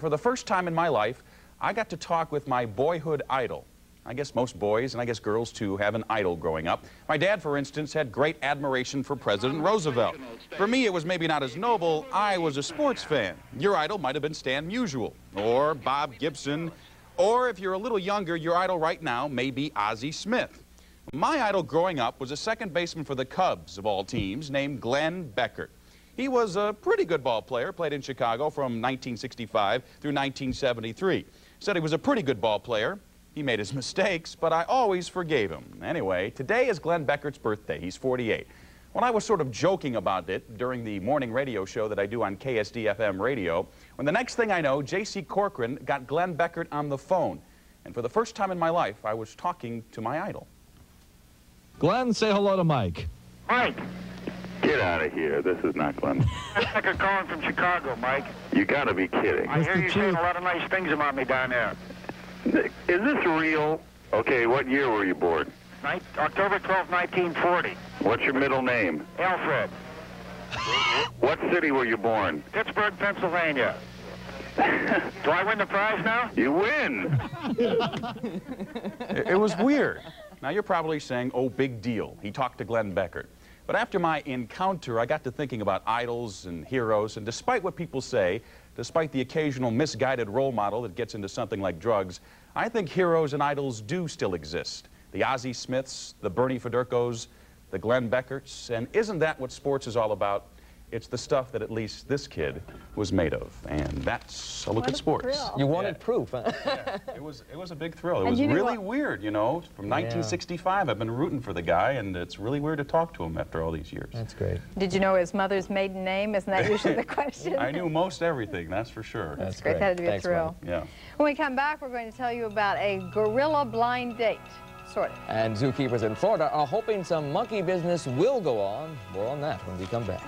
for the first time in my life, I got to talk with my boyhood idol. I guess most boys, and I guess girls too, have an idol growing up. My dad, for instance, had great admiration for President Roosevelt. For me, it was maybe not as noble. I was a sports fan. Your idol might have been Stan Musial, or Bob Gibson, or if you're a little younger, your idol right now may be Ozzie Smith. My idol growing up was a second baseman for the Cubs, of all teams, named Glenn Beckert. He was a pretty good ball player, played in Chicago from 1965 through 1973. Said he was a pretty good ball player. He made his mistakes, but I always forgave him. Anyway, today is Glenn Beckert's birthday. He's 48. When I was sort of joking about it during the morning radio show that I do on KSD-FM radio, when the next thing I know, J.C. Corcoran got Glenn Beckert on the phone. And for the first time in my life, I was talking to my idol. Glenn, say hello to Mike. Mike. Get out of here. This is not Glenn. Beckert calling from Chicago, Mike. You gotta be kidding. I hear you saying a lot of nice things about me down there. Is this real? Okay, what year were you born? October 12, 1940. What's your middle name? Alfred. What city were you born? Pittsburgh, Pennsylvania. Do I win the prize now? You win. It was weird. Now, you're probably saying, oh, big deal. He talked to Glenn Beckert. But after my encounter, I got to thinking about idols and heroes, and despite what people say, despite the occasional misguided role model that gets into something like drugs, I think heroes and idols do still exist. The Ozzie Smiths, the Bernie Federkos, the Glenn Beckerts, and isn't that what sports is all about? It's the stuff that at least this kid was made of, and that's a look at sports. Thrill. You wanted proof, huh? Yeah, it was a big thrill. It was really weird, you know. From 1965, I've been rooting for the guy, and it's really weird to talk to him after all these years. That's great. Did you know his mother's maiden name? Isn't that usually the question? I knew most everything, that's for sure. That's great. great. That had to be Thanks, a thrill. Man. Yeah. When we come back, we're going to tell you about a gorilla blind date. Sort of. And zookeepers in Florida are hoping some monkey business will go on. More on that when we come back.